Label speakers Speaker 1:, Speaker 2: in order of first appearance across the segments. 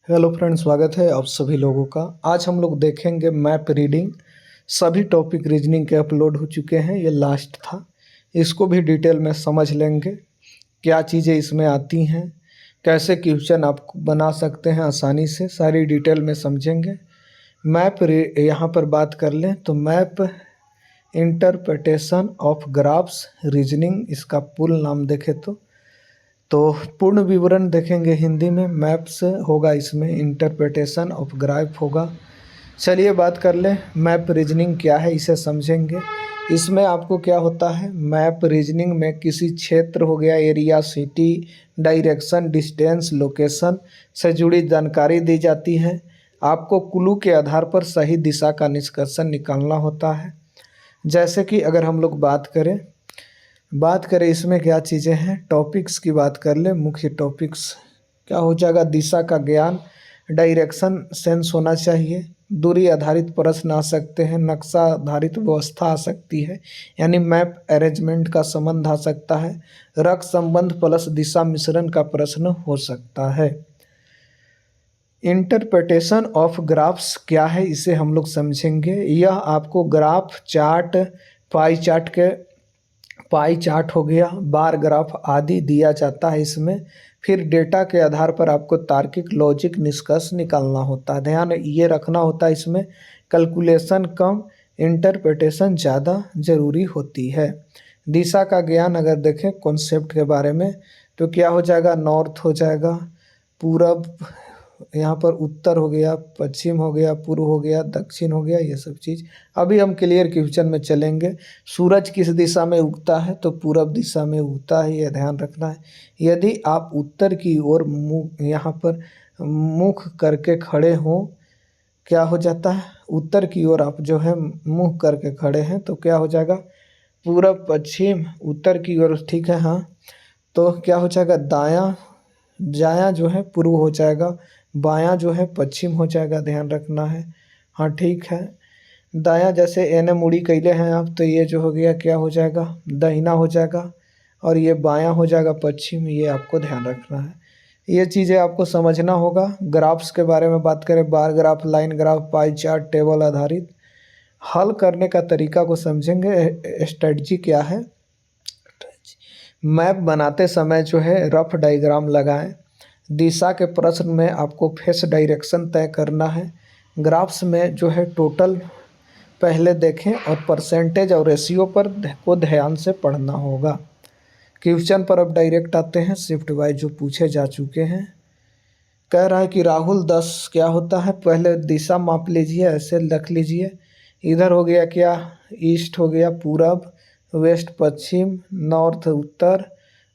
Speaker 1: Hello friends, स्वागत है आप सभी लोगों का। आज हम लोग देखेंगे मैप रीडिंग। सभी टॉपिक रीजनिंग के अपलोड हो चुके हैं, ये लास्ट था। इसको भी डिटेल में समझ लेंगे, क्या चीज़ें इसमें आती हैं, कैसे क्वेश्चन आप बना सकते हैं आसानी से, सारी डिटेल में समझेंगे। यहाँ पर बात कर लें तो map interpretation of graphs reasoning, इसका पूर्ण नाम देखें तो पूर्ण विवरण देखेंगे हिंदी में। मैप्स होगा, इसमें इंटरप्रिटेशन ऑफ ग्राफ होगा। चलिए बात कर लें मैप रीजनिंग क्या है, इसे समझेंगे। इसमें आपको क्या होता है, मैप रीजनिंग में किसी क्षेत्र हो गया, area, city, direction, distance, location से जुड़ी जानकारी दी जाती है। आपको क्लू के आधार पर सही दिशा का निष्कर्षण निकालना होता है। जैसे कि अगर हम लोग बात करें इसमें क्या चीज़ें हैं, टॉपिक्स की बात कर ले। मुख्य टॉपिक्स क्या हो जाएगा, दिशा का ज्ञान, डायरेक्शन सेंस होना चाहिए, दूरी आधारित प्रश्न आ सकते हैं, नक्शा आधारित व्यवस्था आ सकती है, यानी मैप अरेंजमेंट का संबंध आ सकता है, रक्त संबंध प्लस दिशा मिश्रण का प्रश्न हो सकता है। इंटरप्रिटेशन ऑफ ग्राफ्स क्या है, इसे हम लोग समझेंगे। यह आपको graph, chart, pie chart pie chart हो गया, बार ग्राफ आदि दिया जाता है इसमें। फिर डेटा के आधार पर आपको तार्किक लॉजिक निष्कर्ष निकालना होता है। ध्यान ये रखना होता है, इसमें कैलकुलेशन कम, इंटरप्रिटेशन ज़्यादा ज़रूरी होती है। दिशा का ज्ञान अगर देखें कॉन्सेप्ट के बारे में तो क्या हो जाएगा, नॉर्थ हो जाएगा, पूरब, यहाँ पर उत्तर हो गया, पश्चिम हो गया, पूर्व हो गया, दक्षिण हो गया, ये सब चीज़। अभी हम क्लियर क्वेश्चन में चलेंगे। सूरज किस दिशा में उगता है तो पूरब दिशा में उगता है, यह ध्यान रखना है। यदि आप उत्तर की ओर मुँह यहाँ पर मुख करके खड़े हों, क्या हो जाता है, उत्तर की ओर आप जो है मुँह करके खड़े हैं तो क्या हो जाएगा, पूरब, पश्चिम, उत्तर की ओर, ठीक है। हाँ, तो क्या हो जाएगा, दायां जायां जो है पूर्व हो जाएगा, बायां जो है पश्चिम हो जाएगा, ध्यान रखना है। हाँ ठीक है, दायां जैसे एने मुड़ी कैले हैं आप तो ये जो हो गया क्या हो जाएगा, दहिना हो जाएगा, और ये बायां हो जाएगा पश्चिम, ये आपको ध्यान रखना है। ये चीज़ें आपको समझना होगा। ग्राफ्स के बारे में बात करें, bar graph, line graph, pie chart, table आधारित हल करने का तरीका को समझेंगे। स्ट्रेटजी क्या है, मैप बनाते समय जो है रफ डायग्राम लगाएं। दिशा के प्रश्न में आपको फेस डायरेक्शन तय करना है। ग्राफ्स में जो है टोटल पहले देखें और परसेंटेज और रेशियो पर को ध्यान से पढ़ना होगा। क्वेश्चन पर अब डायरेक्ट आते हैं, शिफ्ट वाइज जो पूछे जा चुके हैं। कह रहा है कि राहुल 10 क्या होता है, पहले दिशा माप लीजिए, ऐसे रख लीजिए। इधर हो गया क्या, ईस्ट हो गया पूरब, वेस्ट पश्चिम, नॉर्थ उत्तर,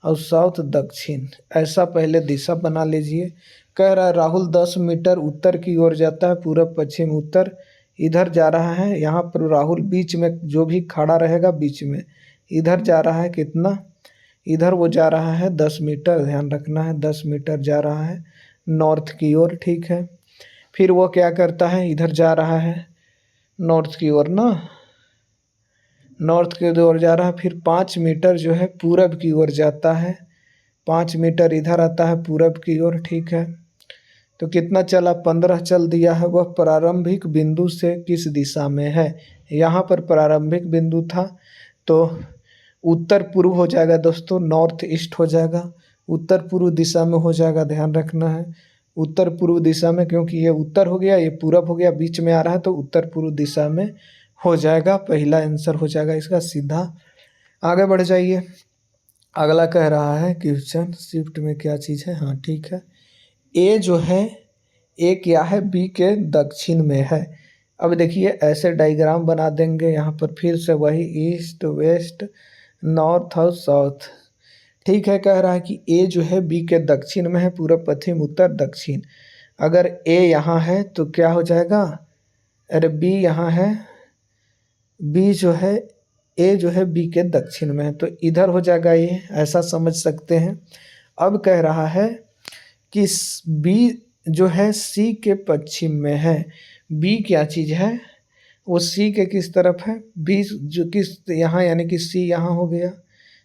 Speaker 1: और साउथ दक्षिण, ऐसा पहले दिशा बना लीजिए। कह रहा है राहुल 10 मीटर उत्तर की ओर जाता है, पूरब पश्चिम उत्तर इधर जा रहा है। यहाँ पर राहुल बीच में जो भी खड़ा रहेगा बीच में, इधर जा रहा है कितना, इधर वो जा रहा है 10 मीटर, ध्यान रखना है 10 मीटर जा रहा है नॉर्थ की ओर, ठीक है। फिर वो क्या करता है, इधर जा रहा है नॉर्थ की ओर ना, नॉर्थ की ओर जा रहा है। फिर 5 मीटर जो है पूरब की ओर जाता है, 5 मीटर इधर आता है पूरब की ओर, ठीक है। तो कितना चला, 15 चल दिया है। वह प्रारंभिक बिंदु से किस दिशा में है, यहाँ पर प्रारंभिक बिंदु था तो उत्तर पूर्व हो जाएगा दोस्तों, नॉर्थ ईस्ट हो जाएगा, उत्तर पूर्व दिशा में हो जाएगा, ध्यान रखना है उत्तर पूर्व दिशा में, क्योंकि ये उत्तर हो गया, ये पूरब हो गया, बीच में आ रहा है तो उत्तर पूर्व दिशा में हो जाएगा। पहला आंसर हो जाएगा इसका सीधा। आगे बढ़ जाइए, अगला कह रहा है क्वेश्चन, शिफ्ट में क्या चीज़ है, हाँ ठीक है। ए जो है, ए क्या है, बी के दक्षिण में है। अब देखिए ऐसे डायग्राम बना देंगे, यहाँ पर फिर से वही ईस्ट वेस्ट नॉर्थ और साउथ, ठीक है। कह रहा है कि ए जो है बी के दक्षिण में है, पूरब पश्चिम उत्तर दक्षिण। अगर ए यहाँ है तो क्या हो जाएगा, अरे बी यहाँ है, बी जो है, ए जो है बी के दक्षिण में है तो इधर हो जाएगा ये, ऐसा समझ सकते हैं। अब कह रहा है कि बी जो है सी के पश्चिम में है। बी क्या चीज़ है, वो सी के किस तरफ है, बी जो किस यहाँ, यानी कि सी यहाँ हो गया,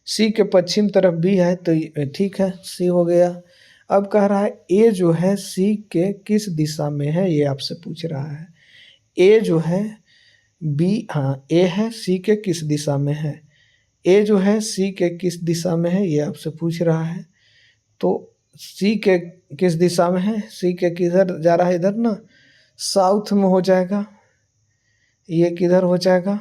Speaker 1: सी के पश्चिम तरफ बी है तो ठीक है, सी हो गया। अब कह रहा है ए जो है सी के किस दिशा में है, ये आपसे पूछ रहा है। ए जो है बी, हाँ ए है, सी के किस दिशा में है, ए जो है सी के किस दिशा में है ये आपसे पूछ रहा है। तो सी के किस दिशा में है, सी के किधर जा रहा है, इधर ना साउथ में हो जाएगा। ये किधर हो जाएगा,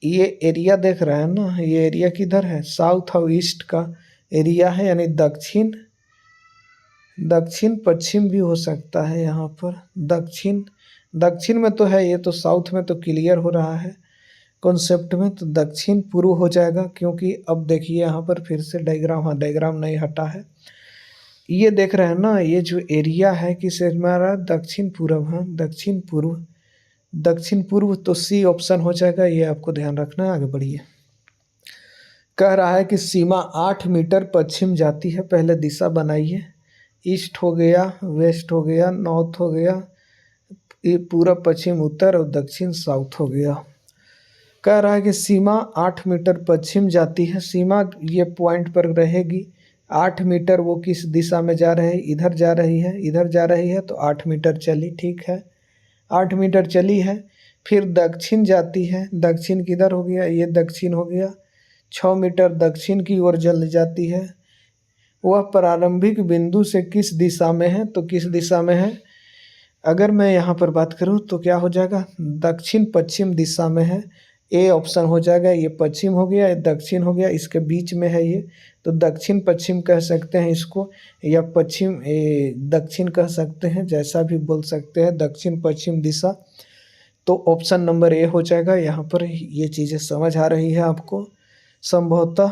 Speaker 1: ये एरिया देख रहे हैं ना, ये एरिया किधर है, साउथ और ईस्ट का एरिया है, यानी दक्षिण, दक्षिण पश्चिम भी हो सकता है यहाँ पर। दक्षिण, दक्षिण में तो है ये, तो साउथ में तो क्लियर हो रहा है कॉन्सेप्ट में, तो दक्षिण पूर्व हो जाएगा। क्योंकि अब देखिए यहाँ पर फिर से डायग्राम, हाँ डायग्राम नहीं हटा है, ये देख रहे हैं ना, ये जो एरिया है किस हमारा दक्षिण पूर्व, हाँ दक्षिण पूर्व, दक्षिण पूर्व, तो सी ऑप्शन हो जाएगा, ये आपको ध्यान रखना है। आगे बढ़िए, कह रहा है कि सीमा 8 मीटर पश्चिम जाती है, पहले दिशा बनाइए। ईस्ट हो गया, वेस्ट हो गया, नॉर्थ हो गया, ये पूरब पश्चिम उत्तर और दक्षिण साउथ हो गया। कह रहा है कि सीमा 8 मीटर पश्चिम जाती है, सीमा ये पॉइंट पर रहेगी। 8 मीटर वो किस दिशा में जा रहे हैं, इधर जा रही है, इधर जा रही है, तो 8 मीटर चली, ठीक है 8 मीटर चली है। फिर दक्षिण जाती है, दक्षिण किधर हो गया, ये दक्षिण हो गया, 6 मीटर दक्षिण की ओर जल जाती है। वह प्रारंभिक बिंदु से किस दिशा में है, तो किस दिशा में है, अगर मैं यहाँ पर बात करूँ तो क्या हो जाएगा, दक्षिण पश्चिम दिशा में है, ए ऑप्शन हो जाएगा। ये पश्चिम हो गया, ये दक्षिण हो गया, इसके बीच में है ये, तो दक्षिण पश्चिम कह सकते हैं इसको, या पश्चिम दक्षिण कह सकते हैं, जैसा भी बोल सकते हैं, दक्षिण पश्चिम दिशा। तो ऑप्शन नंबर ए हो जाएगा। यहाँ पर ये चीज़ें समझ आ रही है आपको संभवतः।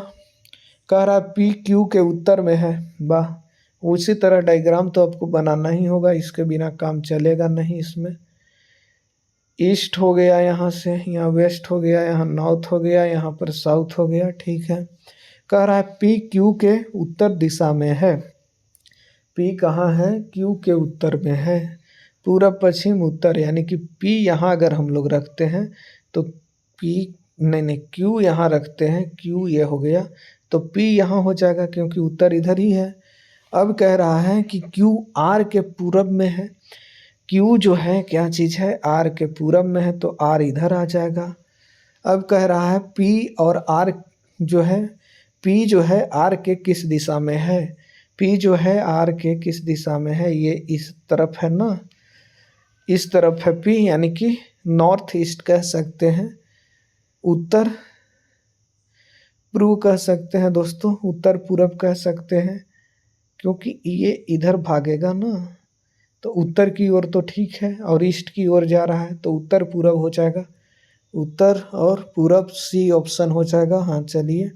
Speaker 1: कह रहा है पी क्यू के उत्तर में है, वाह, उसी तरह डायग्राम तो आपको बनाना ही होगा, इसके बिना काम चलेगा नहीं इसमें। ईस्ट हो गया यहाँ से, यहाँ वेस्ट हो गया, यहाँ नॉर्थ हो गया, यहाँ पर साउथ हो गया, ठीक है। कह रहा है पी क्यू के उत्तर दिशा में है, पी कहाँ है, क्यू के उत्तर में है, पूरब पश्चिम उत्तर, यानी कि पी यहाँ अगर हम लोग रखते हैं तो पी, नहीं क्यू यहाँ रखते हैं, क्यू ये हो गया, तो पी यहाँ हो जाएगा क्योंकि उत्तर इधर ही है। अब कह रहा है कि क्यू आर के पूरब में है, क्यू जो है क्या चीज़ है, आर के पूरब में है, तो आर इधर आ जाएगा। अब कह रहा है पी और आर जो है, पी जो है आर के किस दिशा में है, पी जो है आर के किस दिशा में है, ये इस तरफ है ना, इस तरफ है पी, यानी कि नॉर्थ ईस्ट कह सकते हैं, उत्तर पूर्व कह सकते हैं दोस्तों, उत्तर पूरब कह सकते हैं, क्योंकि ये इधर भागेगा ना, तो उत्तर की ओर तो ठीक है, और ईस्ट की ओर जा रहा है, तो उत्तर पूरब हो जाएगा, उत्तर और पूरब सी ऑप्शन हो जाएगा। हाँ चलिए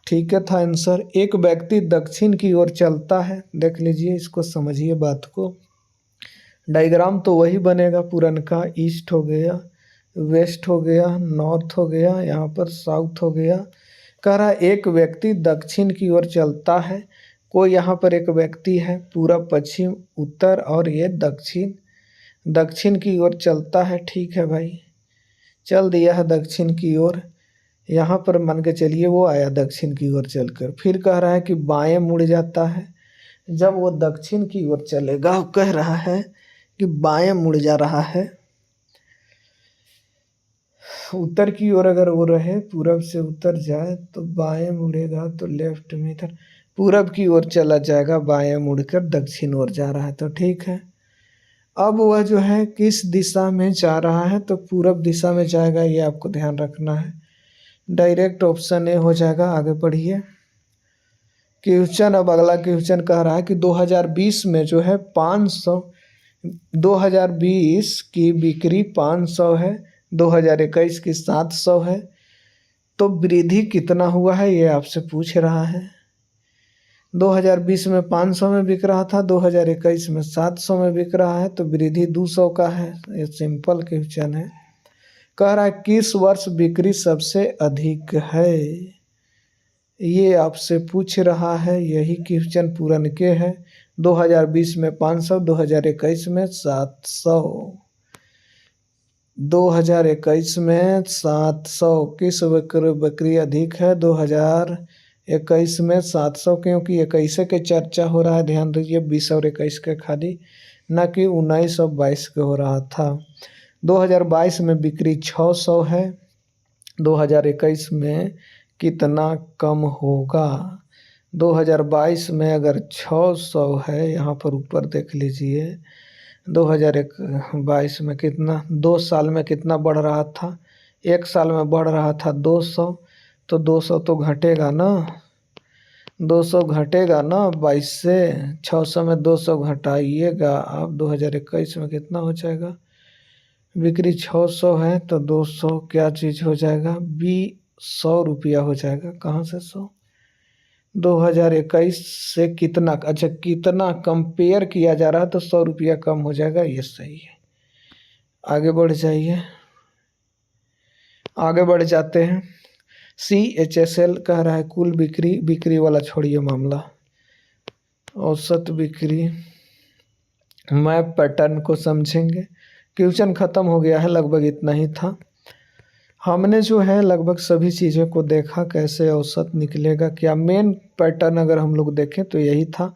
Speaker 1: ठीक है, था आंसर। एक व्यक्ति दक्षिण की ओर चलता है, देख लीजिए इसको, समझिए बात को, डायग्राम तो वही बनेगा पुरनका, ईस्ट हो गया, वेस्ट हो गया, नॉर्थ हो गया, यहाँ पर साउथ हो गया। कह रहा है एक व्यक्ति दक्षिण की ओर चलता है, कोई यहाँ पर एक व्यक्ति है, पूरब पश्चिम उत्तर और ये दक्षिण, दक्षिण की ओर चलता है, ठीक है भाई, चल दिया है दक्षिण की ओर। यहाँ पर मान के चलिए वो आया दक्षिण की ओर चलकर, फिर कह रहा है कि बाएं मुड़ जाता है, जब वो दक्षिण की ओर चलेगा, कह रहा है कि बाएं मुड़ जा रहा है, उत्तर की ओर अगर वो रहे, पूरब से उत्तर जाए तो बाएं मुड़ेगा, तो लेफ्ट में इधर पूरब की ओर चला जाएगा, बाएं मुड़कर दक्षिण ओर जा रहा है, तो ठीक है। अब वह जो है किस दिशा में जा रहा है, तो पूरब दिशा में जाएगा, ये आपको ध्यान रखना है, डायरेक्ट ऑप्शन ए हो जाएगा। आगे बढ़िए, क्वेश्चन, अब अगला क्वेश्चन कह रहा है कि 2020 में जो है 500, 2020 की बिक्री 500 है, 2021 की 700 है, तो वृद्धि कितना हुआ है ये आपसे पूछ रहा है। 2020 में 500 में बिक रहा था, 2021 में 700 में बिक रहा है, तो वृद्धि 200 का है, ये सिंपल क्वेश्चन है। कह रहा है किस वर्ष बिक्री सबसे अधिक है, ये आपसे पूछ रहा है, यही क्वेश्चन पूरन के है। 2020 में 500, 2021 में 700, 2021 में 700, किस बकरी अधिक है, 2021 21 में 700, क्योंकि 21 के चर्चा हो रहा है, ध्यान दीजिए 20 और 21 के खाली, न कि 19 और 22 के हो रहा था। 2022 में बिक्री 600 है, 2021 में कितना कम होगा? 2022 में अगर 600 है, यहाँ पर ऊपर देख लीजिए 2022 में कितना, 2 साल में कितना बढ़ रहा था, 1 साल में बढ़ रहा था 200, तो 200 तो घटेगा ना, 200 घटेगा ना 22 से, 600 में 200 घटाइएगा आप, 2021 में कितना हो जाएगा? बिक्री 600 है तो 200 क्या चीज़ हो जाएगा? 100 रुपया हो जाएगा। कहाँ से 100? 2021 से कितना, अच्छा कितना कंपेयर किया जा रहा है तो 100 रुपया कम हो जाएगा, ये सही है। आगे बढ़ जाइए, आगे बढ़ जाते हैं। CHSL कह रहा है कुल बिक्री, बिक्री वाला छोड़िए मामला, औसत बिक्री, मैप पैटर्न को समझेंगे। क्वेश्चन ख़त्म हो गया है, लगभग इतना ही था। हमने जो है लगभग सभी चीज़ों को देखा, कैसे औसत निकलेगा, क्या मेन पैटर्न अगर हम लोग देखें तो यही था,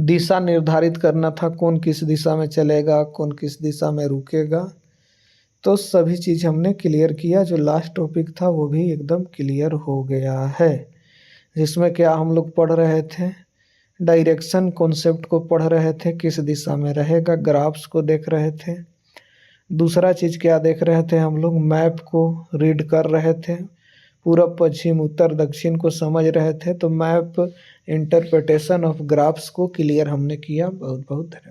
Speaker 1: दिशा निर्धारित करना था, कौन किस दिशा में चलेगा, कौन किस दिशा में रुकेगा। तो सभी चीज़ हमने क्लियर किया, जो लास्ट टॉपिक था वो भी एकदम क्लियर हो गया है, जिसमें क्या हम लोग पढ़ रहे थे, डायरेक्शन कॉन्सेप्ट को पढ़ रहे थे, किस दिशा में रहेगा, ग्राफ्स को देख रहे थे। दूसरा चीज़ क्या देख रहे थे हम लोग, मैप को रीड कर रहे थे, पूरब पश्चिम उत्तर दक्षिण को समझ रहे थे। तो मैप इंटरप्रिटेशन ऑफ ग्राफ्स को क्लियर हमने किया। बहुत बहुत धन्यवाद।